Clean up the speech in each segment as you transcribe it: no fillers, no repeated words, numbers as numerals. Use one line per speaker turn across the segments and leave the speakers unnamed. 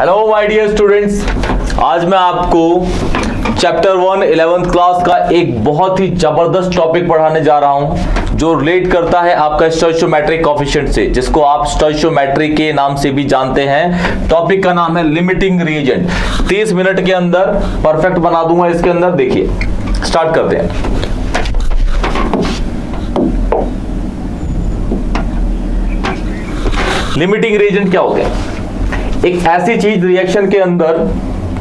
Hello my dear students, आज मैं आपको चैप्टर 1 11th क्लास का एक बहुत ही जबरदस्त टॉपिक पढ़ाने जा रहा हूं जो रिलेट करता है आपका स्टोइचियोमेट्रिक कोएफिशिएंट से, जिसको आप स्टोइचियोमेट्री के नाम से भी जानते हैं। टॉपिक का नाम है लिमिटिंग रिएजेंट। 30 मिनट के अंदर परफेक्ट बना दूंगा इसके अंदर। देखिए स्टार्ट करते हैं। लिमिटिंग रिएजेंट क्या होते हैं? एक ऐसी चीज रिएक्शन के अंदर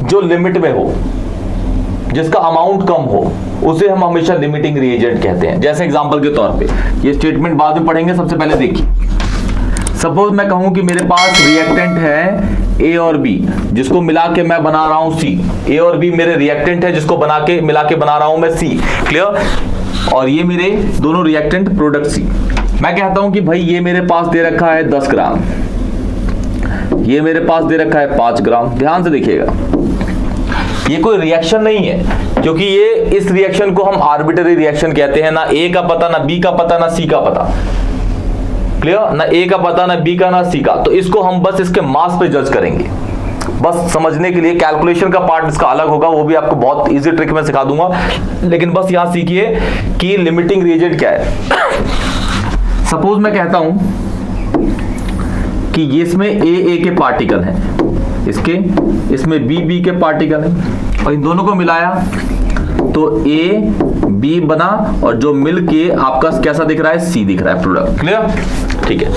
जो लिमिट में हो, जिसका अमाउंट कम हो, उसे हम हमेशा लिमिटिंग रिएजेंट कहते हैं। जैसे एग्जांपल के तौर पे, ये स्टेटमेंट बाद में पढ़ेंगे। सबसे पहले देखिए, सपोज मैं कहूं कि मेरे पास रिएक्टेंट है ए और बी, जिसको मिला के मैं बना रहा हूं सी। ए और बी मेरे रिएक्टेंट है जिसको मिला के बना रहा हूं मैं सी। क्लियर? और ये मेरे दोनों रिएक्टेंट प्रोडक्ट सी। मैं कहता हूं कि भाई ये मेरे पास दे रखा है 10 ग्राम, ये मेरे पास दे रखा है 5 ग्राम। ध्यान से देखिएगा, ये कोई रिएक्शन नहीं है, क्योंकि ये इस रिएक्शन को हम आर्बिट्ररी रिएक्शन कहते हैं। ना ए का पता, ना बी का पता, ना सी का पता। क्लियर? ना ए का पता, ना बी का, ना सी का। तो इसको हम बस इसके मास पे जज करेंगे, बस समझने के लिए। कैलकुलेशन का पार्ट इसका अलग होगा, वो भी आपको बहुत इजी ट्रिक में सिखा दूंगा। लेकिन बस यहां सीखिए कि लिमिटिंग रिएजेंट क्या है। सपोज मैं कहता हूं कि इसमें ए के पार्टिकल हैं, इसमें बी के पार्टिकल हैं, और इन दोनों को मिलाया तो ए बी बना, और जो मिल के आपका कैसा दिख रहा है? सी दिख रहा है प्रोडक्ट। क्लियर? ठीक है।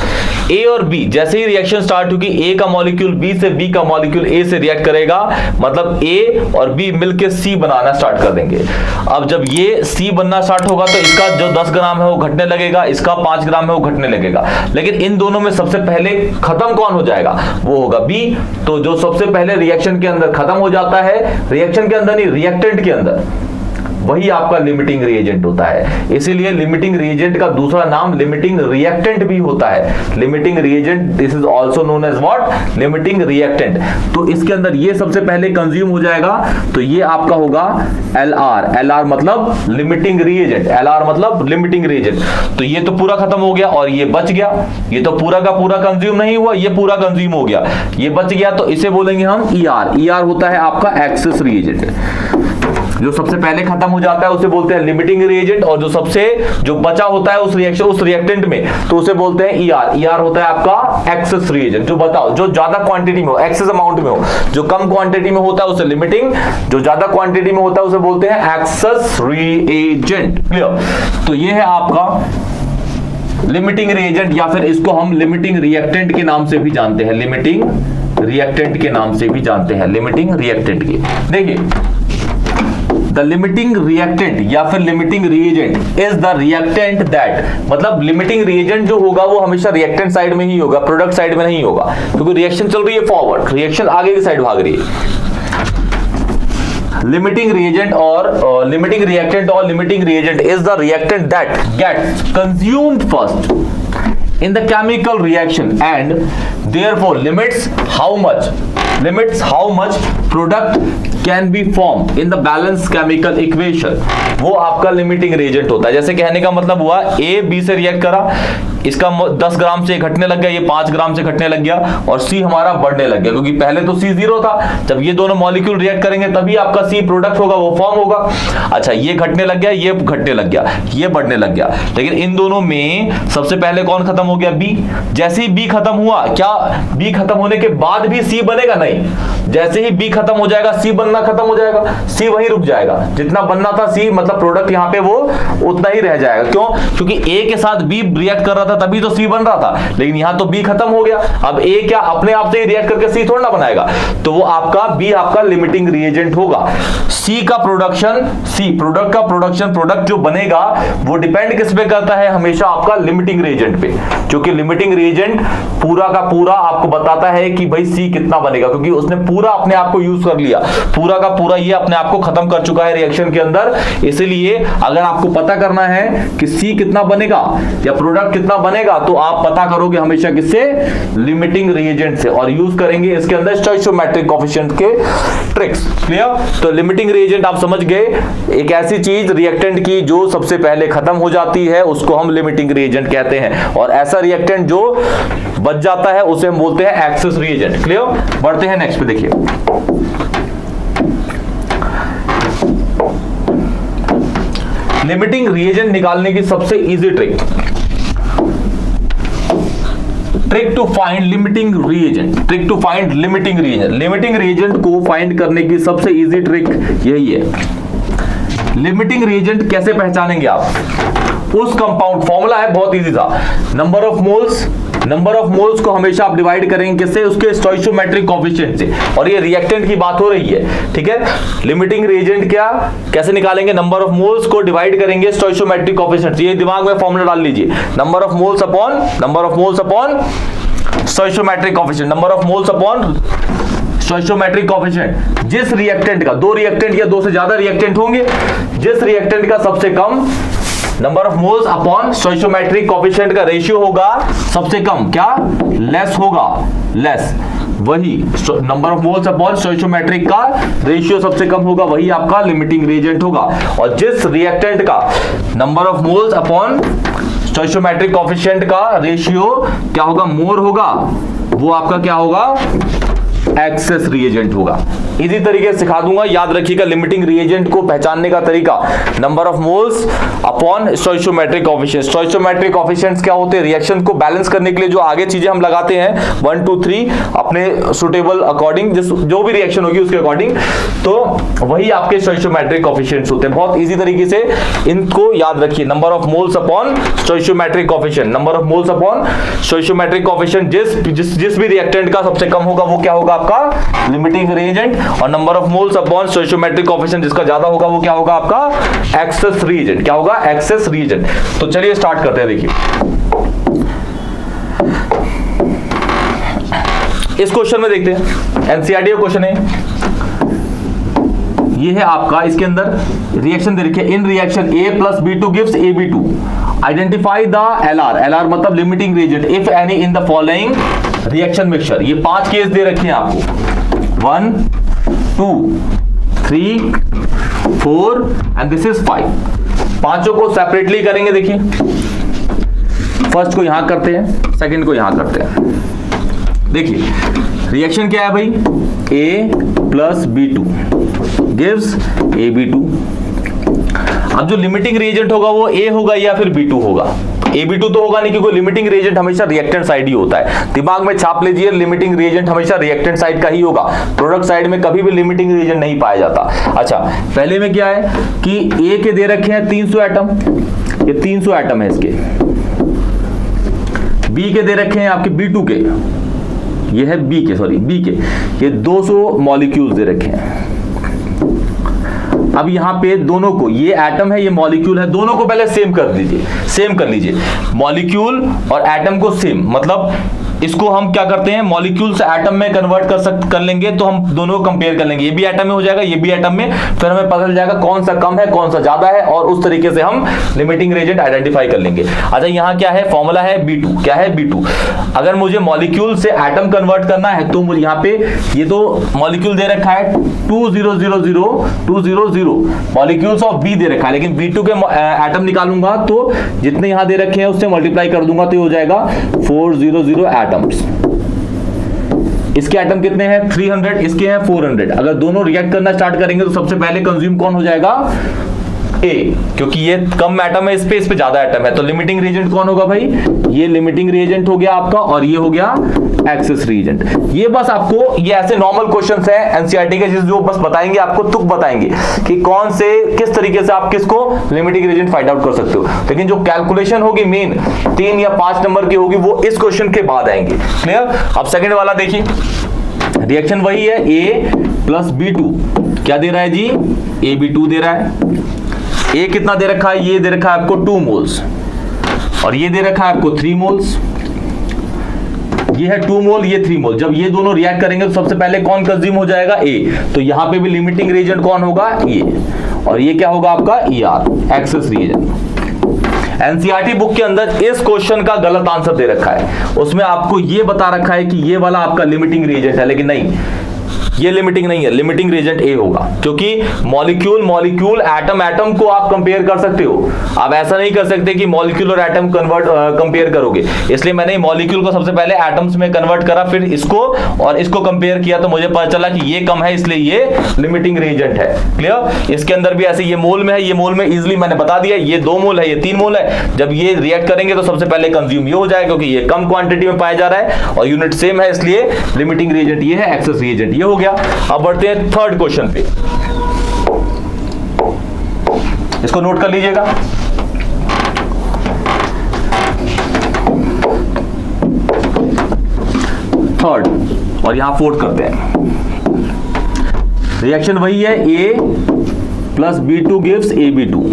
ए और बी जैसे ही रिएक्शन स्टार्ट होगी, ए का मॉलिक्यूल बी से, बी का मॉलिक्यूल ए से रिएक्ट करेगा, मतलब ए और बी मिलके सी बनाना स्टार्ट कर देंगे। अब जब ये सी बनना स्टार्ट होगा तो इसका जो 10 ग्राम है वो घटने लगेगा, इसका 5 ग्राम है वो घटने लगेगा। लेकिन इन दोनों में सबसे पहले खत्म कौन हो जाएगा? वो होगा बी। तो जो सबसे पहले रिएक्शन के अंदर खत्म हो जाता है, रिएक्शन के अंदर नहीं, रिएक्टेंट के अंदर, वही आपका लिमिटिंग रिएजेंट होता है। इसीलिए लिमिटिंग रिएजेंट का दूसरा नाम लिमिटिंग रिएक्टेंट भी होता है। Limiting reagent, this is also known as what? Limiting reactant. तो इसके अंदर ये सबसे पहले कंज्यूम हो जाएगा, तो ये आपका होगा LR। LR मतलब लिमिटिंग रिएजेंट, LR मतलब लिमिटिंग रिएजेंट। तो ये तो पूरा खत्म हो गया और ये बच गया। ये तो पूरा का पूरा कंज्यूम नहीं हुआ, ये पूरा कंज्यूम हो गया, ये बच गया। तो इसे बोलेंगे हम ER। ER होता है आपका एक्सेस रिएजेंट। जो सबसे पहले खत्म हो जाता है उसे बोलते हैं लिमिटिंग रिएजेंट, और जो बचा होता है उस रिएक्टेंट में, तो उसे बोलते हैं ER। ER होता है आपका एक्सेस रिएजेंट। जो बताओ, जो ज्यादा क्वांटिटी में हो, एक्सेस अमाउंट में हो, जो कम क्वांटिटी में होता है उसे लिमिटिंग, जो ज्यादा क्वांटिटी में होता है उसे बोलते हैं एक्सेस रिएजेंट। क्लियर? तो ये है आपका लिमिटिंग रिएजेंट, या फिर इसको हम लिमिटिंग रिएक्टेंट के नाम से भी जानते हैं। लिमिटिंग रिएक्टेंट के नाम से भी जानते हैं, लिमिटिंग रिएक्टेंट के। देखिए, द लिमिटिंग रिएक्टेंट या फिर limiting reagent is the reactant that, मतलब लिमिटिंग रिएजेंट जो होगा वो हमेशा रिएक्टेंट साइड में ही होगा, प्रोडक्ट साइड में नहीं होगा, क्योंकि रिएक्शन चल रही है फॉरवर्ड, रिएक्शन आगे की साइड भाग रही है। लिमिटिंग रिएजेंट और लिमिटिंग रिएक्टेंट और limiting reagent is the reactant that gets consumed first in the chemical reaction and therefore limits how much product can be formed in the balanced chemical equation। वो आपका limiting reagent होता है। जैसे कहने का मतलब हुआ, ए बी से रिएक्ट करा, इसका 10 ग्राम से घटने लग गया, ये 5 ग्राम से घटने लग गया, और सी हमारा बढ़ने लग गया, क्योंकि पहले तो सी 0 था। जब ये दोनों मॉलिक्यूल रिएक्ट करेंगे तभी आपका सी प्रोडक्ट होगा, वो फॉर्म होगा। अच्छा, ये घटने लग गया, ये घटने लग गया, ये बढ़ने लग गया। लेकिन इन दोनों में सबसे पहले कौन खत्म हो गया? बी। जैसे ही बी खत्म हुआ, क्या बी खत्म होने के बाद भी सी बनेगा? नहीं। जैसे ही बी खत्म हो जाएगा, सी बनना खत्म हो जाएगा, सी वहीं रुक जाएगा। जितना बनना था सी, मतलब प्रोडक्ट यहाँ पे वो उतना ही रह जाएगा। क्यों? क्योंकि ए के साथ बी रिएक्ट कर रहा था तभी तो सी बन रहा था, लेकिन यहां तो बी खत्म हो गया। अब ए क्या अपने आप से ही रिएक्ट करके सी थोड़ा ना बनाएगा, तो वो आपका बी आपका लिमिटिंग रिएजेंट होगा। सी का प्रोडक्शन, सी प्रोडक्ट का प्रोडक्शन, प्रोडक्ट जो बनेगा वो डिपेंड किस पे करता है? हमेशा आपका लिमिटिंग रिएजेंट पे, क्योंकि लिमिटिंग रिएजेंट पूरा का पूरा आपको बताता है कि भाई सी कितना बनेगा, क्योंकि उसने पूरा अपने आप को यूज कर लिया, पूरा का पूरा ये अपने आप को खत्म कर चुका है रिएक्शन के अंदर। इसलिए अगर आपको पता करना है कि C कितना बनेगा या प्रोडक्ट कितना बनेगा, तो आप पता करोगे हमेशा किससे, लिमिटिंग रिएजेंट से, और यूज करेंगे इसके अंदर स्टोइचियोमेट्रिक कोएफिशिएंट के ट्रिक्स। क्लियर? तो लिमिटिंग रिएजेंट आप समझ गए, एक ऐसी चीज रिएक्टेंट की जो सबसे पहले खत्म हो जाती है उसको हम लिमिटिंग रिएजेंट कहते हैं, और ऐसा रिएक्टेंट जो बच जाता है उसे हम बोलते हैं एक्सेस रिएजेंट। क्लियर? बढ़ते हैं नेक्स्ट पे। देखिए लिमिटिंग रिएजेंट निकालने की सबसे easy trick to find limiting reagent, trick to find limiting reagent. Limiting reagent को फाइंड करने की सबसे इजी ट्रिक यही है। लिमिटिंग रिएजेंट कैसे पहचानेंगे आप? उस कंपाउंड, फॉर्मूला है बहुत इजी था, नंबर ऑफ मोल्स को हमेशा आप डिवाइड करेंगे किससे, उसके स्टोइचियोमेट्रिक कोएफिशिएंट से। और ये रिएक्टेंट की बात हो रही है, ठीक है। लिमिटिंग रिएजेंट क्या कैसे निकालेंगे, नंबर ऑफ मोल्स को डिवाइड करेंगे स्टोइचियोमेट्रिक कोएफिशिएंट। ये दिमाग में फॉर्मूला डाल लीजिए, number of moles upon stoichiometric coefficient, number of moles upon stoichiometric coefficient. जिस रिएक्टेंट का, दो रिएक्टेंट या दो से ज्यादा रिएक्टेंट होंगे, जिस रिएक्टेंट का सबसे कम number of moles upon stoichiometric coefficient का रेशियो होगा सबसे कम, क्या, लेस होगा, लेस, वही number of moles upon stoichiometric का रेशियो सबसे कम होगा, वही आपका लिमिटिंग रिएजेंट होगा। और जिस रिएक्टेंट का number of moles upon stoichiometric coefficient का रेशियो क्या होगा, मोर होगा, वो आपका क्या होगा, एक्सेस रिएजेंट होगा। इसी तरीके से सिखा दूंगा, याद रखिएगा लिमिटिंग रिएजेंट को पहचानने का तरीका, number of moles upon stoichiometric coefficient. Stoichiometric coefficients क्या होते हैं, रिएक्शन को बैलेंस करने के लिए जो आगे चीजें हम लगाते हैं 1 2 3 अपने सुटेबल अकॉर्डिंग, जो भी रिएक्शन होगी उसके अकॉर्डिंग, तो वही आपके स्टोइचियोमेट्रिक कोएफिशिएंट्स होते हैं। बहुत इजी तरीके से इनको याद रखिए, number of moles upon stoichiometric coefficient, number of moles upon stoichiometric coefficient. जिस भी रिएक्टेंट का सबसे कम होगा वो क्या होगा आपका लिमिटिंग रिएजेंट, और number of moles upon stoichiometric coefficient जिसका ज्यादा होगा वो क्या होगा आपका एक्सेस रिएजेंट। क्या होगा, एक्सेस रिएजेंट। तो चलिए स्टार्ट करते हैं। देखिए इस क्वेश्चन में देखते हैं, एनसीईआरटी का क्वेश्चन है, ये है आपका, इसके अंदर रिएक्शन दे रखी है, in reaction A plus B2 gives AB2, identify the LR मतलब limiting reagent if any in the following reaction mixture. ये 5 केस दे रखे हैं आपको, 1 2 3 4 एंड दिस इज 5। पांचों को सेपरेटली करेंगे। देखिए फर्स्ट को यहां करते हैं, सेकंड को यहां करते हैं। देखिए रिएक्शन क्या है भाई, A plus B2 gives AB2। अब जो लिमिटिंग रिएजेंट होगा वो A होगा या फिर B2 होगा। AB2 तो होगा नहीं, क्योंकि लिमिटिंग रिएजेंट हमेशा रिएक्टेंट साइड ही होता है। दिमाग में छाप लीजिए, लिमिटिंग रिएजेंट हमेशा रिएक्टेंट साइड का ही होगा, प्रोडक्ट साइड में कभी भी लिमिटिंग रिएजेंट नहीं पाया जाता। अच्छा, पहले में क्या है कि A के दे रखे हैं 300 एटम, ये 300 एटम है इसके। B के दे रखे हैं आपके B2 के, ये है B के, ये 200 मॉलिक्यूल्स दे रखे हैं। अब यहां पे दोनों को, ये एटम है ये मॉलिक्यूल है, दोनों को पहले सेम कर लीजिए, मॉलिक्यूल और एटम को सेम, मतलब इसको हम क्या करते हैं, मॉलिक्यूल से एटम में कन्वर्ट कर लेंगे, तो हम दोनों को कंपेयर कर लेंगे, ये भी एटम में हो जाएगा, ये भी एटम में, फिर हमें पता चल जाएगा कौन सा कम है कौन सा ज्यादा है, और उस तरीके से हम लिमिटिंग रिएजेंट आइडेंटिफाई कर लेंगे। अच्छा, यहाँ क्या है, फॉर्मूला है B2। क्या है B2? अगर मुझे मॉलिक्यूल से एटम कन्वर्ट करना है तो मुझे यहाँ पे ये तो मॉलिक्यूल दे रखा है 200 मॉलिक्यूल्स ऑफ B दे रखा है, लेकिन B2 के एटम निकालूंगा तो जितने यहाँ दे रखे हैं उससे मल्टीप्लाई कर दूंगा तो ये हो जाएगा 400 एटम्स। इसके एटम कितने हैं 300, इसके हैं 400। अगर दोनों रिएक्ट करना स्टार्ट करेंगे तो सबसे पहले कंज्यूम कौन हो जाएगा, A, क्योंकि ये कम एटम है, इस पे ज्यादा एटम है, तो लिमिटिंग रिएजेंट कौन होगा भाई, ये लिमिटिंग रिएजेंट हो गया आपका, और ये हो गया एक्सेस रिएजेंट। ये बस आपको, ये ऐसे नॉर्मल क्वेश्चंस हैं एनसीईआरटी के जो बस बताएंगे आपको, तुक बताएंगे कि कौन से किस तरीके से आप किसको लिमिटिंग रिएजेंट फाइंड आउट कर सकते हो। लेकिन जो कैलकुलेशन होगी मेन 3 या 5 नंबर की होगी वो इस क्वेश्चन के बाद आएंगे। क्लियर? अब सेकंड वाला देखिए, रिएक्शन वही है, A plus B2 क्या दे रहा है जी, AB2 दे रहा है। A कितना दे रखा है, ये दे रखा है आपको 2 मोल्स, और ये दे रखा है आपको 3 मोल्स। ये है 2 मोल, ये 3 मोल। जब ये दोनों रिएक्ट करेंगे तो सबसे पहले कौन कंज्यूम हो जाएगा? A। तो यहां पे भी लिमिटिंग रिएजेंट कौन होगा? ये। और ये क्या होगा आपका? ER, access reagent. NCERT book के अंदर इस क्वेश्चन का गलत आंसर दे रखा है, उसमें आपको ये बता रखा है कि ये वाला आपका लिमिटिंग रिएजेंट है, लेकिन नहीं, ये लिमिटिंग नहीं है, लिमिटिंग रिएजेंट ए होगा, क्योंकि मॉलिक्यूल एटम को आप कंपेयर कर सकते हो। आप ऐसा नहीं कर सकते कि मॉलिक्यूल और एटम कंपेयर करोगे, इसलिए मैंने मॉलिक्यूल को सबसे पहले एटम्स में कन्वर्ट करा, फिर इसको और इसको कंपेयर किया, तो मुझे पता चला कि ये कम है, इसलिए ये लिमिटिंग रिएजेंट है। क्लियर? इसके अंदर भी ऐसे, ये मोल में है, ये मोल में इजिली मैंने बता दिया, ये 2 मोल है, ये 3 मोल है। जब ये रिएक्ट करेंगे तो सबसे पहले कंज्यूम ये हो जाएगा, क्योंकि ये कम क्वांटिटी में पाया जा रहा है और यूनिट सेम है, इसलिए लिमिटिंग रिएजेंट ये है, एक्सेस रिएजेंट ये हो गया। अब बढ़ते हैं थर्ड क्वेश्चन पे, इसको नोट कर लीजिएगा। थर्ड और यहां फोर्थ करते हैं। रिएक्शन वही है, A plus B2 gives AB2।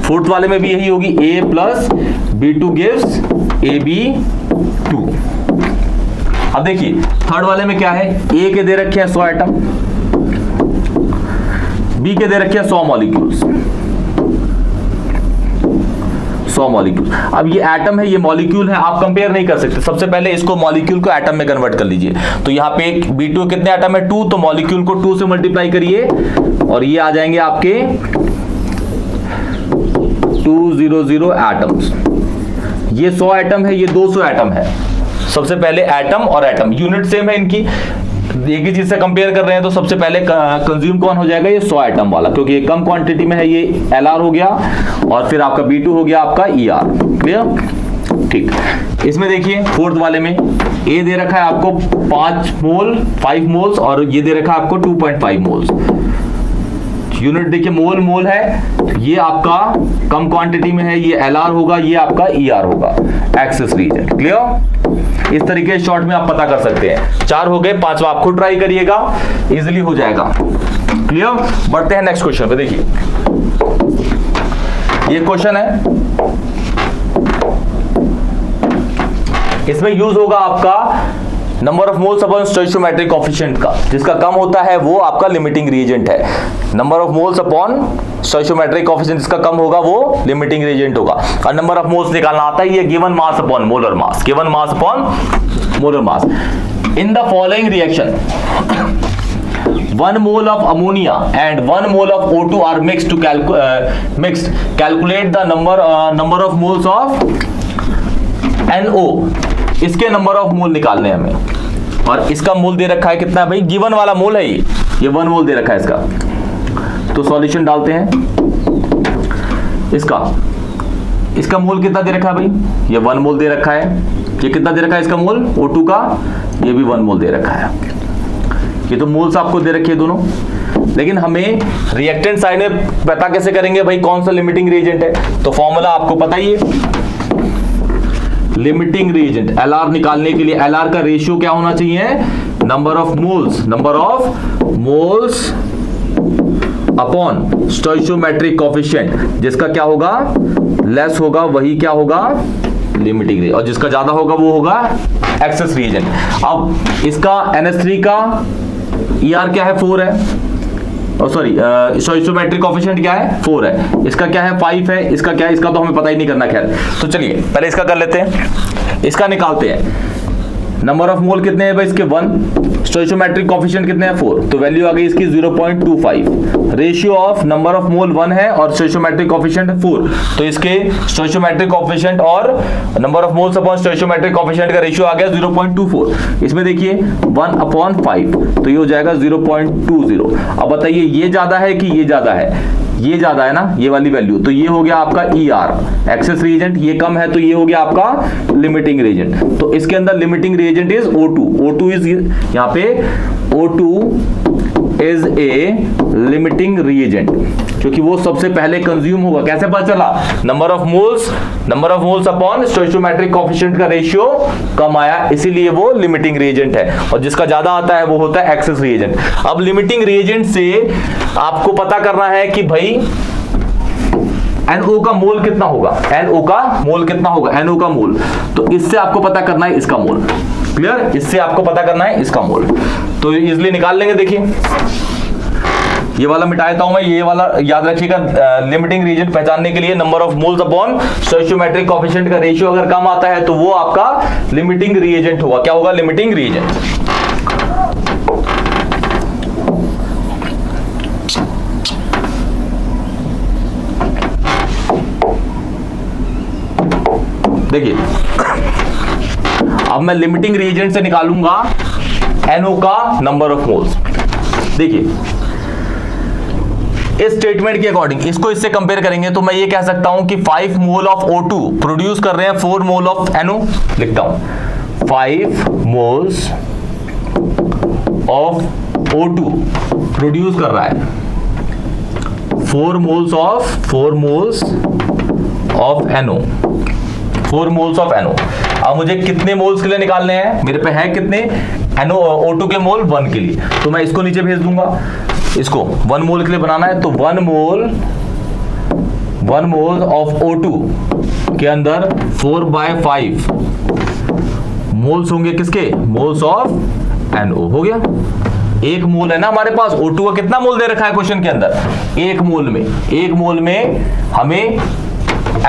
Fourth वाले में भी यही होगी, A plus B2 gives AB2। अब देखिए थर्ड वाले में क्या है, ए के दे रखे हैं 100 एटम, बी के दे रखे हैं 100 मॉलिक्यूल्स, 100 मॉलिक्यूल। अब ये एटम है, ये मॉलिक्यूल है, आप कंपेयर नहीं कर सकते। सबसे पहले इसको मॉलिक्यूल को एटम में कन्वर्ट कर लीजिए। तो यहाँ पे B2 कितने एटम है? 2, तो मॉलिक्यूल को 2 से मल्टीप्लाई करिए और ये आ जाएंगे आपके 200 एटम्स। ये 100 एटम है, ये 200 एटम है। सबसे पहले एटम और एटम, यूनिट सेम है इनकी, एक ही चीज से कंपेयर कर रहे हैं, तो सबसे पहले कंज्यूम कौन हो जाएगा? ये 100 एटम वाला, क्योंकि ये कम क्वांटिटी में है, ये LR हो गया, और फिर आपका B2 हो गया आपका ER। क्लियर? ठीक। इसमें देखिए फोर्थ वाले में A दे रखा है आपको 5 मोल्स और ये दे रखा है आपको 2.5 मोल्स। यूनिट देखिए मोल है, ये आपका कम क्वांटिटी में है, ये LR होगा, ये आपका ER होगा, एक्सेस रिएजेंट। क्लियर? इस तरीके से शॉर्ट में आप पता कर सकते हैं। 4 हो गए, 5वां आप खुद ट्राई करिएगा, इजीली हो जाएगा। क्लियर? बढ़ते हैं नेक्स्ट क्वेश्चन पे। देखिए ये क्वेश्चन है, इसमें यूज होगा आपका number of moles upon stoichiometric coefficient का, जिसका कम होता है वो आपका लिमिटिंग रिएजेंट है। Number of moles upon stoichiometric coefficient जिसका कम होगा वो लिमिटिंग रिएजेंट होगा। और नंबर ऑफ मोल्स निकालना आता है, ये given mass upon molar mass, given mass upon molar mass. In the following reaction 1 mole of ammonia and 1 mole of O2 are mixed to calculate the number of moles of NO। इसके number of मोल निकालने हैं हमें, और इसका मोल दे रखा है कितना भाई? गिवन वाला मोल है ये 1 मोल दे रखा है इसका। तो सॉल्यूशन डालते हैं, इसका मोल कितना दे रखा है भाई? ये 1 मोल दे रखा है। ये कितना दे रखा है इसका मोल O2 का? ये भी 1 मोल दे रखा है। ये तो मोल्स आपको दे रखे हैं दोनों, लेकिन हमें रिएक्टेंट साइड में पता कैसे करेंगे भाई कौन सा लिमिटिंग रिएजेंट है? तो फॉर्मूला आपको पता ही है, लिमिटिंग रिएजेंट LR निकालने के लिए LR का रेशियो क्या होना चाहिए? Number of moles upon stoichiometric coefficient, जिसका क्या होगा? लेस होगा, वही क्या होगा? लिमिटिंग रिएजेंट, और जिसका ज्यादा होगा वो होगा एक्सेस रिएजेंट। अब इसका NH3 का ER क्या है? 4 है, सॉरी स्टोइचियोमेट्रिक कोएफिशिएंट क्या है? 4 है। इसका क्या है? 5 है। इसका क्या है? इसका तो हमें पता ही नहीं करना। खैर, तो चलिए पहले इसका कर लेते हैं, इसका निकालते हैं। नंबर ऑफ मोल कितने हैं भाई इसके? 1। स्टोइचियोमेट्रिक कोएफिशिएंट कितने हैं? 4। तो वैल्यू आ गई इसकी 0.25। Ratio of number of mole 1 है और स्टोइचियोमेट्रिक कोएफिशिएंट 4, तो इसके स्टोइचियोमेट्रिक कोएफिशिएंट और number of moles upon stoichiometric coefficient का रेशियो आ गया 0.24। इसमें देखिए 1/5, तो ये हो जाएगा 0.20। अब बताइए ये ज्यादा है कि ये ज्यादा है? ये ज्यादा है ना, ये वाली वैल्यू, तो ये हो गया आपका ER एक्सेस रिएजेंट। ये कम है तो ये हो गया आपका लिमिटिंग रिएजेंट। तो इसके अंदर limiting reagent is O2 is, यहाँ पे O2 is a limiting reagent, क्योंकि वो सबसे पहले कंज्यूम होगा। कैसे पता चला? Number of moles upon stoichiometric coefficient का रेशियो कम आया, इसीलिए वो लिमिटिंग रिएजेंट है, और जिसका ज्यादा आता है वो होता है एक्सेस रिएजेंट। अब लिमिटिंग रिएजेंट से आपको पता करना है कि भाई NO का मोल कितना होगा, NO का मोल कितना होगा, NO का मोल। तो इससे आपको पता करना है इसका मोल। क्लियर, इससे आपको पता करना है इसका मोल, तो इजिली निकाल लेंगे। देखिए ये वाला मिटा देता हूं मैं, ये वाला याद रखिएगा। लिमिटिंग रीजन पहचानने के लिए number of moles upon stoichiometric coefficient का रेशियो अगर कम आता है तो वो आपका लिमिटिंग रिएजेंट होगा। क्या होगा, लिमिटिंग रिएजेंट। देखिए अब मैं लिमिटिंग रिएजेंट से निकालूंगा NO का नंबर ऑफ मोल्स। देखिए इस स्टेटमेंट के अकॉर्डिंग इसको इससे कंपेयर करेंगे तो मैं ये कह सकता हूं कि 5 मोल ऑफ O2 प्रोड्यूस कर रहे हैं 4 मोल ऑफ NO। लिखता हूं 5 मोल्स ऑफ O2 प्रोड्यूस कर रहा है 4 moles of NO, 4 moles of NO। अब मुझे कितने मोल्स के लिए निकालने हैं, मेरे पे है कितने NO O2 के मोल 1 के लिए, तो मैं इसको नीचे भेज दूंगा। इसको 1 मोल के लिए बनाना है तो 1 मोल ऑफ O2 के अंदर 4/5 मोल्स होंगे किसके, मोल्स ऑफ NO। हो गया, 1 मोल है ना हमारे पास। O2 का कितना मोल दे रखा है क्वेश्चन के अंदर, 1 मोल में हमें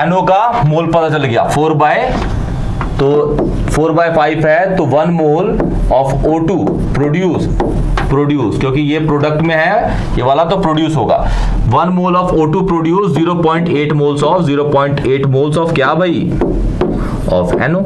NO का मोल पता चल गया 4/5 है तो 1 मोल ऑफ O2 प्रोड्यूस क्योंकि ये प्रोडक्ट में है, ये वाला तो प्रोड्यूस होगा। 1 mole of O2 produce 0.8 moles of क्या भाई, ऑफ NO।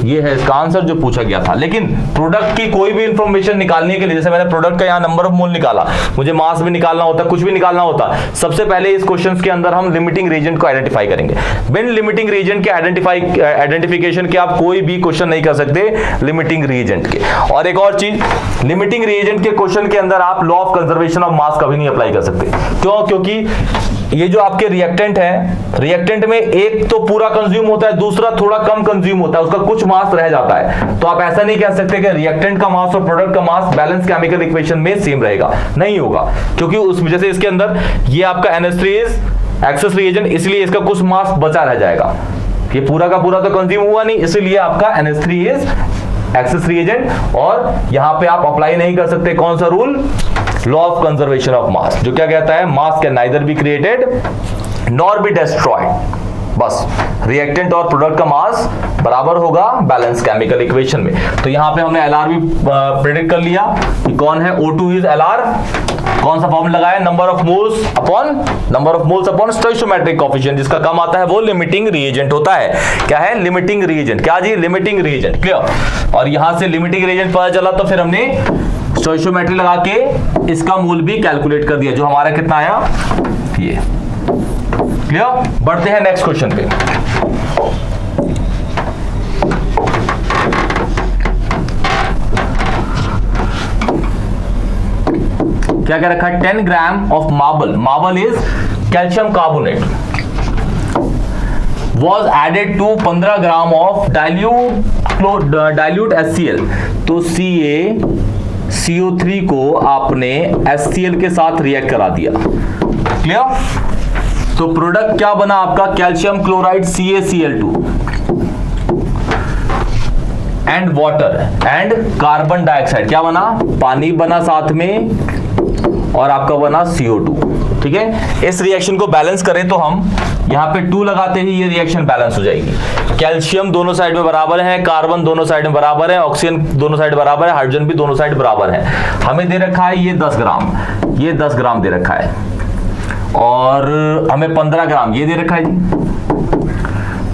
ये है इसका आंसर जो पूछा गया था। लेकिन प्रोडक्ट की कोई भी इंफॉर्मेशन निकालने के लिए, जैसे मैंने प्रोडक्ट का यहाँ नंबर ऑफ मोल निकाला, मुझे मास भी निकालना होता, कुछ भी निकालना होता, सबसे पहले इस क्वेश्चंस के अंदर हम लिमिटिंग रीजन को आइडेंटिफाई करेंगे। बिन लिमिटिंग रीजन के आइडेंटिफिकेशन के आप कोई भी क्वेश्चन नहीं कर सकते लिमिटिंग रीजन के। और एक और चीज, लिमिटिंग रीजन के क्वेश्चन के अंदर आप law of conservation of mass कभी नहीं अप्लाई कर सकते। क्यों, क्योंकि ये जो आपके रिएक्टेंट है, रिएक्टेंट में एक तो पूरा कंज्यूम होता है, दूसरा थोड़ा कम कंज्यूम होता है, उसका कुछ मास रह जाता है। तो आप ऐसा नहीं कह सकते कि रिएक्टेंट का मास और प्रोडक्ट का मास बैलेंस केमिकल इक्वेशन में सेम रहेगा, नहीं होगा, क्योंकि उस वजह से इसके अंदर ये आपका NH3 एक्सेस रिएजेंट, इसलिए इसका कुछ मास बचा रह जाएगा। ये पूरा का पूरा तो कंज्यूम हुआ नहीं, इसलिए आपका NH3 एक्सेस रिएजेंट। और यहां पे आप अप्लाई नहीं कर सकते कौन सा rule, law of conservation of mass, जो क्या कहता है मास can neither be created nor be destroyed. बस रिएक्टेंट और प्रोडक्ट का मास बराबर होगा बैलेंस केमिकल इक्वेशन में। तो यहां पे हमने LR भी प्रेडिक्ट कर लिया कि कौन है, O2 इज LR। कौन सा फॉर्मूला लगाया, number of moles upon stoichiometric coefficient, जिसका कम आता है वो लिमिटिंग रिएजेंट होता है। क्या है, लिमिटिंग रिएजेंट। क्या जी, लिमिटिंग रिएजेंट। क्लियर। और यहां से लिमिटिंग रिएजेंट पता चला तो फिर हमने स्टोइचियोमेट्री लगा के इसका मोल भी कैलकुलेट कर दिया, जो हमारा कितना आया, ये। क्लियर। बढ़ते हैं नेक्स्ट क्वेश्चन पे। क्या क्या रखा है, 10 gram of marble is calcium carbonate was added to 15 gram of dilute HCl। तो CaCO3 को आपने HCl के साथ रिएक्ट करा दिया। क्लियर। तो प्रोडक्ट क्या बना आपका, calcium chloride CaCl2 and water and carbon dioxide. क्या बना, पानी बना साथ में और आपका बना CO2। ठीक है। इस रिएक्शन को बैलेंस करें तो हम यहां पे 2 लगाते ही ये रिएक्शन बैलेंस हो जाएगी। कैल्शियम दोनों साइड में बराबर है, कार्बन दोनों साइड में बराबर है, ऑक्सीजन दोनों साइड बराबर है, हाइड्रोजन भी दोनों साइड बराबर है। हमें दे रखा है ये 10 ग्राम, ये 10 ग्राम दे रखा है, और हमें 15 ग्राम ये दे रखा है जी।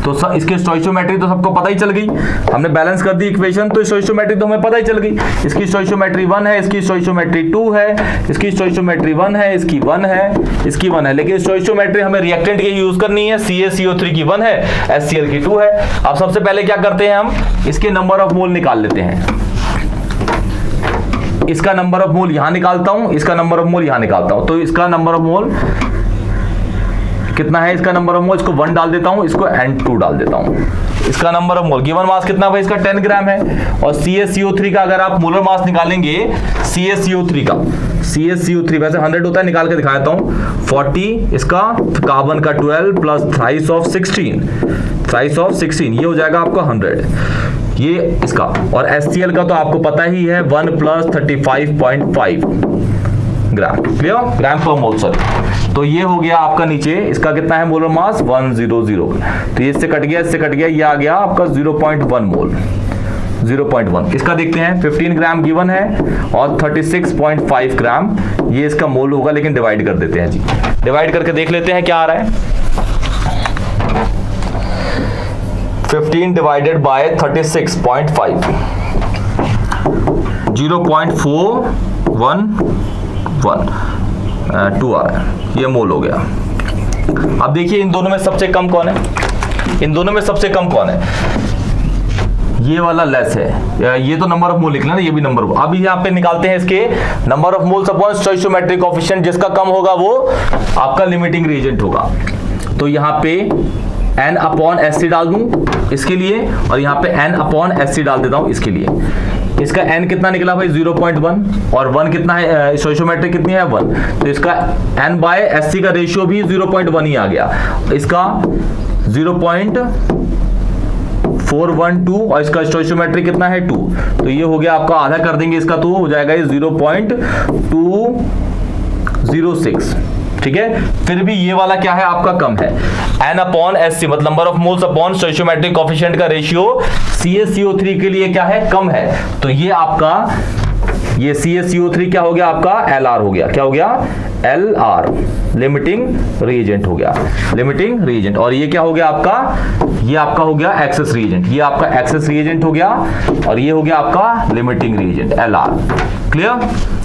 तो इसकी स्टोइचियोमेट्री तो सबको पता ही चल गई, हमने बैलेंस कर दी इक्वेशन, तो स्टोइचियोमेट्री तो हमें पता ही चल गई। इसकी स्टोइचियोमेट्री 1 है, इसकी स्टोइचियोमेट्री 2 है, इसकी स्टोइचियोमेट्री 1 है, इसकी 1 है, इसकी 1 है। लेकिन स्टोइचियोमेट्री हमें रिएक्टेंट की यूज करनी है। CaCO3 की 1 है, HCl की 2 है। अब सबसे पहले क्या करते हैं, हम इसके नंबर ऑफ मोल निकाल लेते हैं। इसका नंबर ऑफ मोल यहां निकालता हूं, इसका नंबर ऑफ मोल यहां निकालता हूं। तो इसका नंबर ऑफ मोल कितना है इसका नंबर ऑफ मोल, इसको 1 डाल देता हूं, इसको N2 डाल देता हूं। इसका number of mole, given mass कितना भाई इसका 10 ग्राम है। और CaCO3 का अगर आप मोलर मास निकालेंगे CaCO3 का, CaCO3 वैसे 100 होता है, निकाल के दिखा देता हूं। 40 इसका, कार्बन का 12 प्लस थ्राइस ऑफ 16, ये हो जाएगा आपका 100 ये इसका। और HCl का तो आपको पता ही है 1 प्लस 35.5 ग्राम, क्लियर, ग्राम पर मोल सर। तो ये हो गया आपका नीचे, इसका कितना है मोलर मास 100, तो ये इससे कट गया, इससे कट गया, ये आ गया आपका 0.1 मोल, 0.1। इसका देखते हैं, 15 ग्राम गिवन है और 36.5 ग्राम ये इसका मोल होगा, लेकिन डिवाइड कर देते हैं जी, डिवाइड करके देख लेते हैं क्या आ रहा है। 15 डिवाइडेड बाय 36.5, 0.411 आ रहा है, ये मोल हो गया। अब देखिए इन दोनों में सबसे कम कौन है, इन दोनों में सबसे कम कौन है, ये वाला लेस है, ये तो नंबर ऑफ मोल लिखना ना, ये भी नंबर ऑफ। अब यहाँ पे निकालते हैं इसके number of moles upon stoichiometric coefficient, जिसका कम होगा वो आपका लिमिटिंग रिएजेंट होगा। तो यहाँ पे N अपॉन SC डाल दूं इसके लिए, और यहाँ पे N अपॉन SC डाल देता हूं इसके लिए। इसका N कितना निकला भाई 0.1, और 1 कितना है, स्टोइचियोमेट्रिक कितनी है 1, तो इसका N बाय SC का रेशियो भी 0.1 ही आ गया। इसका 0.412 और इसका स्टोइचियोमेट्रिक कितना है 2, तो ये हो गया आपका, आधा कर देंगे इसका तो हो जाएगा ये 0.206, ठीक है। फिर भी ये वाला क्या है आपका कम है, N अपॉन SC मतलब number of moles upon stoichiometric coefficient का रेशियो CaCO3 के लिए क्या है, कम है। तो ये आपका, ये CaCO3 क्या हो गया आपका LR हो गया, क्या हो गया LR, लिमिटिंग रिएजेंट हो गया, लिमिटिंग रिएजेंट। और ये क्या हो गया आपका, ये आपका हो गया एक्सेस रिएजेंट, ये आपका एक्सेस रिएजेंट हो गया, और ये हो गया आपका limiting reagent LR, clear.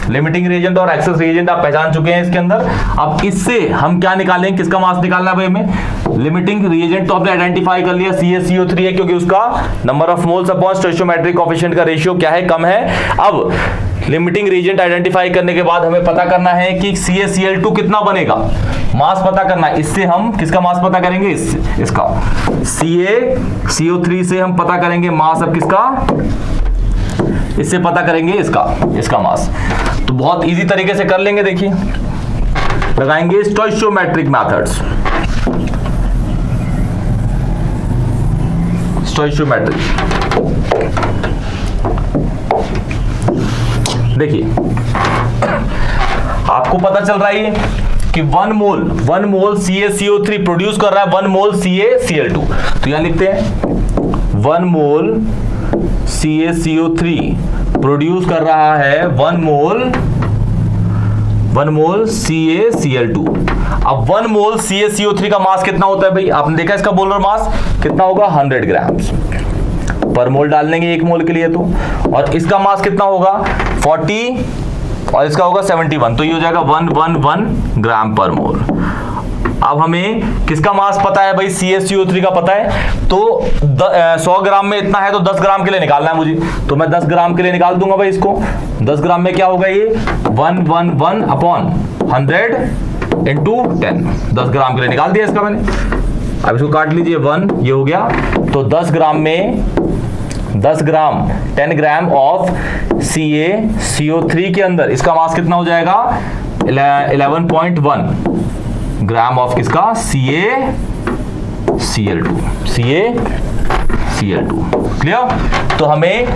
Limiting reagent और एक्सेस रिएजेंट आप पहचान चुके हैं इसके अंदर। अब इससे हम क्या निकालेंगे, किसका मास निकालना है भाई हमें, लिमिटिंग रिएजेंट तो आपने आइडेंटिफाई कर लिया CaCO3 है, क्योंकि उसका number of moles upon stoichiometric coefficient का रेशियो क्या है, कम है। अब लिमिटिंग रिएजेंट आइडेंटिफाई करने के बाद हमें पता करना है कि CaCl2 कितना बनेगा, मास पता करना है। इससे हम किसका मास पता करेंगे, इसका CaCO3 से हम पता करेंगे मास, अब किसका, इससे पता करेंगे इसका मास। तो बहुत इजी तरीके से कर लेंगे, देखिए लगाएंगे स्टोइचियोमेट्रिक मेथड्स, स्टोइचियोमेट्रिक। देखिए आपको पता चल रहा है कि 1 मोल CaCO3 प्रोड्यूस कर रहा है 1 मोल CaCl2, तो यहां लिखते हैं 1 मोल CaCO3 प्रोड्यूस कर रहा है 1 मोल CaCl2। अब 1 मोल CaCO3 का मास कितना होता है भाई, आपने देखा इसका मोलर मास कितना होगा 100 ग्राम पर मोल डाल देंगे 1 मोल के लिए तो, और इसका मास कितना होगा 40 और इसका होगा 71, तो ये हो जाएगा 111 ग्राम पर मोल। अब हमें किसका मास पता है भाई, CaCO3 का पता है, तो 100 ग्राम में इतना है तो 10 ग्राम के लिए निकालना है मुझे, तो मैं 10 ग्राम के लिए निकाल दूंगा भाई इसको। 10 ग्राम में क्या होगा ये 111 अपॉन 100 इंटू 10, 10 ग्राम के लिए निकाल दिया इसका मैंने। अब इसको काट लीजिए 1, ये हो गया, तो 10 ग्राम में 10 ग्राम 10 ग्राम ऑफ CaCO3 के अंदर इसका मास कितना हो जाएगा 11.1 ग्राम ऑफ किसका CaCl2, क्लियर। तो हमें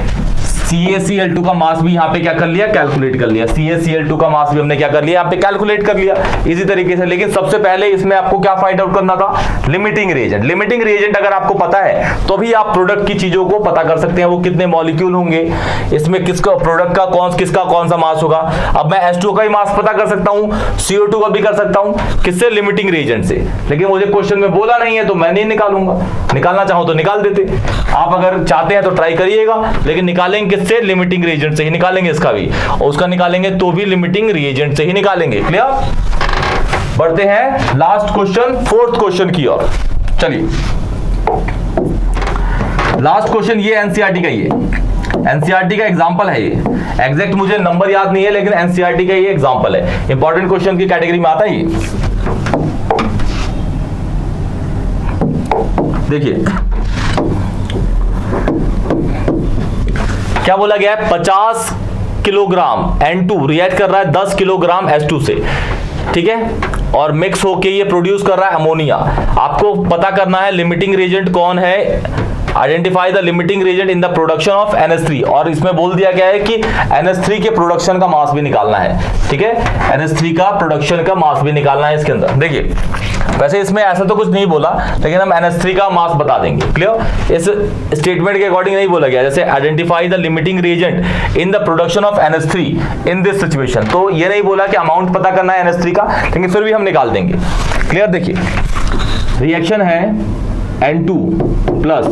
CaCl2 का मास भी यहाँ पे क्या कर लिया, कैलकुलेट कर लिया। CaCl2 का मास भी हमने क्या कर लिया, यहाँ पे कैलकुलेट कर लिया इसी तरीके से। लेकिन सबसे पहले इसमें आपको क्या फाइंड आउट करना था, लिमिटिंग रिएजेंट। लिमिटिंग रिएजेंट अगर आपको पता है तो भी आप प्रोडक्ट की चीजों को पता कर सकते हैं, वो कितने मॉलिक्यूल होंगे, इसमें किसका प्रोडक्ट का किसका कौन सा मास होगा। अब मैं H2O का ही मास पता कर सकता हूँ, CO2 का भी कर सकता हूँ, किससे, लिमिटिंग रिएजेंट से। लेकिन मुझे क्वेश्चन में बोला नहीं है तो मैं नहीं निकालूंगा, निकालना चाहूँ तो निकाल देते। आप अगर चाहते हैं तो ट्राई करिएगा, लेकिन निकालेंगे किससे, लिमिटिंग रिएजेंट से ही निकालेंगे इसका भी, और उसका निकालेंगे तो भी लिमिटिंग रिएजेंट से ही निकालेंगे, क्लियर। बढ़ते हैं लास्ट क्वेश्चन, 4th क्वेश्चन की ओर। चलिए लास्ट क्वेश्चन ये एनसीईआरटी का, ये एनसीईआरटी का एग्जांपल है। ये एग्जैक्ट मुझे नंबर याद नहीं है, लेकिन एनसीईआरटी का ये एग्जांपल है, इंपॉर्टेंट क्वेश्चन की कैटेगरी में आता है ये। देखिए क्या बोला गया है, 50 किलोग्राम N2 रिएक्ट कर रहा है 10 किलोग्राम H2 से, ठीक है, और मिक्स होके ये प्रोड्यूस कर रहा है अमोनिया। आपको पता करना है लिमिटिंग रिएजेंट कौन है, identify the limiting reagent in the production of NH3, और इसमें बोल दिया गया है कि NH3 के प्रोडक्शन का मास भी निकालना है, ठीक है, NH3 का प्रोडक्शन का मास भी निकालना है इसके अंदर। देखिए वैसे इसमें ऐसा तो कुछ नहीं बोला, लेकिन हम NH3 का मास बता देंगे, क्लियर। इस स्टेटमेंट के अकॉर्डिंग नहीं बोला गया, जैसे identify the limiting reagent in the production of NH3 in this situation, तो ये नहीं बोला कि अमाउंट पता करना है NH3 का, लेकिन फिर भी हम निकाल देंगे, क्लियर। देखिए रिएक्शन है N2 प्लस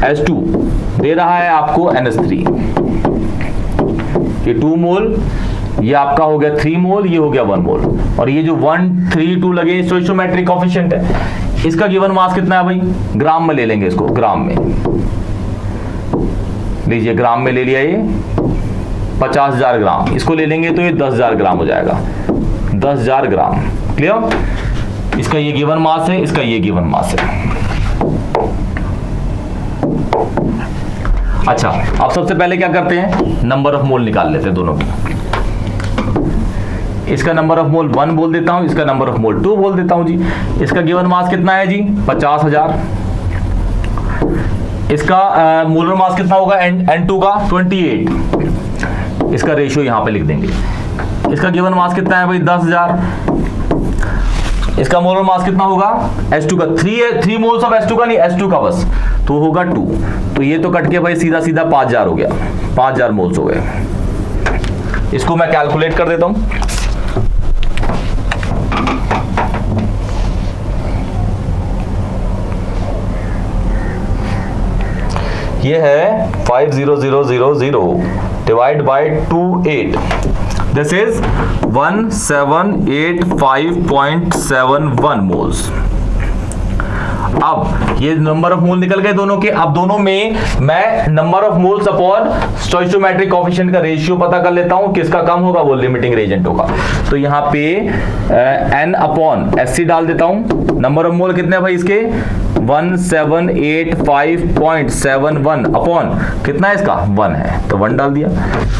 H2 दे रहा है आपको NH3, ये 2 मोल, ये आपका हो गया 3 मोल, ये हो गया 1 मोल, और ये जो 1 3 2 लगे स्टोइचोमेट्रिक कोएफिशिएंट है। इसका गिवन मास कितना है भाई, ग्राम में ले लेंगे इसको, ग्राम में लीजिए, ग्राम में ले लिया ये 50,000 ग्राम, इसको ले लेंगे तो ये 10,000 ग्राम हो जाएगा, 10,000 ग्राम, क्लियर। इसका ये गिवन मास है, इसका ये गिवन मास है। अच्छा अब सबसे पहले क्या करते हैं, नंबर ऑफ मोल निकाल लेते हैं दोनों की। इसका नंबर ऑफ मोल 1 बोल देता हूं, इसका नंबर ऑफ मोल 2 बोल देता हूं जी। इसका गिवन मास कितना है जी, 50,000। इसका मोलर मास कितना होगा N2 का 28, इसका रेशियो यहां पे लिख देंगे। इसका गिवन मास कितना है भाई 10,000। इसका मोलर मास कितना होगा H2 का, 3 मोल्स ऑफ H2 का, नहीं H2 का बस, तो होगा 2, तो ये तो कट के भाई सीधा सीधा 5,000 हो गया, 5,000 मोल्स हो गए। इसको मैं कैलकुलेट कर देता हूं, ये है 50000 divide by 28, this is 1785.71 moles. अब ये नंबर ऑफ मोल निकल गए दोनों के। अब दोनों में मैं number of moles upon stoichiometric coefficient का रेशियो पता कर लेता हूं, किसका कम होगा वो लिमिटिंग रिएजेंट होगा। तो यहां पे N अपॉन SC डाल देता हूं। नंबर ऑफ मोल कितने भाई इसके 1785.71 अपॉन कितना है इसका 1 है, तो 1 डाल दिया।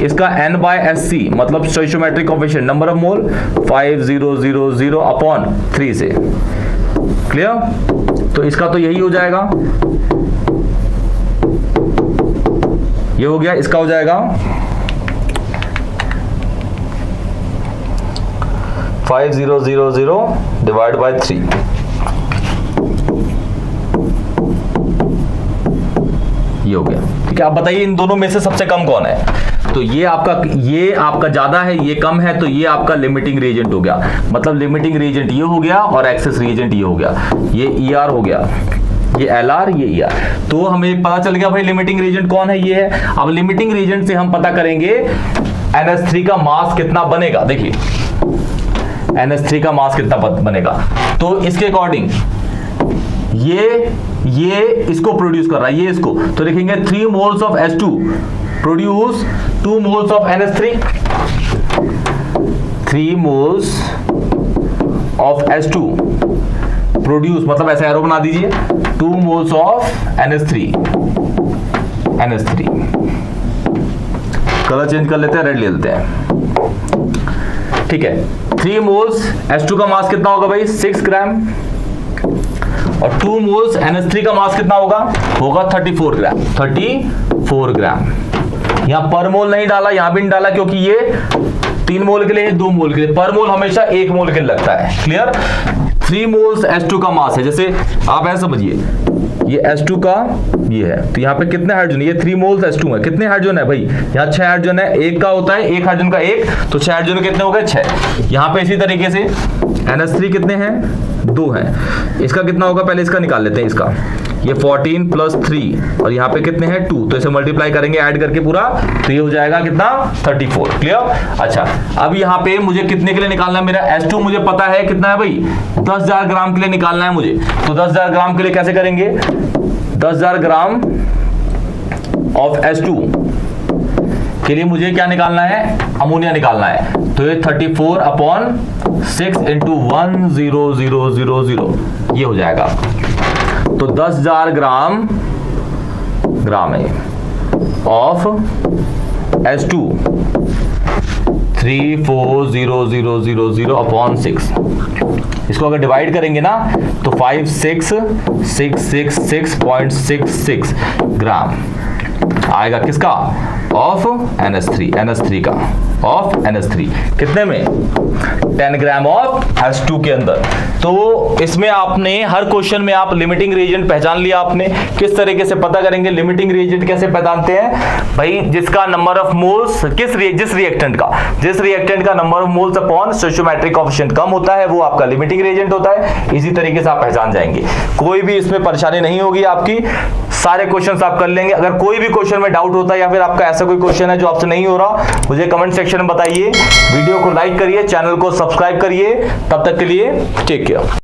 इसका N बाय SC मतलब stoichiometric coefficient number of mole 5000 upon 3 से, क्लियर। तो इसका तो यही हो जाएगा, ये हो गया, इसका हो जाएगा 5000 डिवाइड बाय 3, ये हो गया, ठीक है। आप बताइए इन दोनों में से सबसे कम कौन है, तो ये आपका ज्यादा है, ये कम है, तो ये आपका लिमिटिंग रिएजेंट हो गया। मतलब लिमिटिंग रिएजेंट ये हो गया और एक्सेस रिएजेंट ये हो गया, ये ER हो गया, ये LR, ये ER। तो हमें पता चल गया भाई लिमिटिंग रिएजेंट कौन है, ये है। अब लिमिटिंग रिएजेंट से हम पता करेंगे NH3 का मास कितना बनेगा। देखिए NH3 का मास कितना बनेगा, तो इसके अकॉर्डिंग ये इसको प्रोड्यूस कर रहा है, ये इसको, तो लिखेंगे 3 moles of H2 produce 2 moles of NH3, 3 moles of H2 produce, मतलब ऐसा एरो बना दीजिए, 2 moles of NH3, colour change कर लेते हैं, रेड ले लेते हैं, ठीक है। 3 मोल्स H2 का मास कितना होगा भाई 6 ग्राम, और 2 मोल्स NH3 का मास कितना होगा 34 ग्राम, 34 ग्राम। यहां पर मोल नहीं डाला, यहां भी नहीं डाला, क्योंकि ये 3 मोल के लिए, 2 मोल के लिए, पर मोल हमेशा 1 मोल के लिए लगता है, क्लियर। 3 मोल्स H2 का मास है, जैसे आप ऐसा समझिए, ये H2 का ये है, तो यहाँ पे कितने हाइड्रोजन, ये 3 मोल्स H2 है, कितने हाइड्रोजन है भाई, यहाँ 6 हाइड्रोजन है, एक का होता है 1 हाइड्रोजन का 1, तो 6 हाइड्रोजन कितने हो गए 6। यहाँ पे इसी तरीके से NH3 कितने हैं 2 हैं, इसका कितना होगा पहले इसका निकाल लेते हैं, इसका ये 14 प्लस 3 और यहाँ पे कितने हैं 2, तो इसे मल्टीप्लाई करेंगे ऐड करके पूरा, तो ये हो जाएगा कितना 34, क्लियर। अच्छा अब यहाँ पे मुझे कितने के लिए निकालना है, मेरा H2 मुझे पता है कितना है भाई 10,000 ग्राम के लिए निकालना है मुझे, तो 10,000 ग्राम के लिए कैसे करेंगे, 10,000 ग्राम ऑफ H2 के लिए मुझे क्या निकालना है, अमोनिया निकालना है, तो ये 34 अपॉन 6 इंटू 10000 ये हो जाएगा। तो 10,000 ग्राम है ऑफ H2 340,000 अपॉन 6। इसको अगर डिवाइड करेंगे ना तो 56,666.66 ग्राम आएगा। किसका? ऑफ NH3 का, ऑफ NH3 कितने में? 10 ग्राम ऑफ H2 के अंदर। तो इसमें आपने हर क्वेश्चन में आप लिमिटिंग रिएजेंट पहचान लिया आपने। किस तरीके से पता करेंगे लिमिटिंग रिएजेंट कैसे पहचानते हैं भाई? जिसका नंबर ऑफ मोल्स जिस रिएक्टेंट का number of moles upon stoichiometric coefficient कम होता है वो आपका लिमिटिंग रिएजेंट होता है। इसी तरीके से आप पहचान जाएंगे, कोई भी इसमें परेशानी नहीं होगी आपकी, सारे क्वेश्चंस आप कर लेंगे। अगर कोई भी क्वेश्चन में डाउट होता है या फिर आपका ऐसा कोई क्वेश्चन है जो आपसे नहीं हो रहा, मुझे कमेंट सेक्शन में बताइए। वीडियो को लाइक करिए, चैनल को सब्सक्राइब करिए। तब तक के लिए टेक केयर।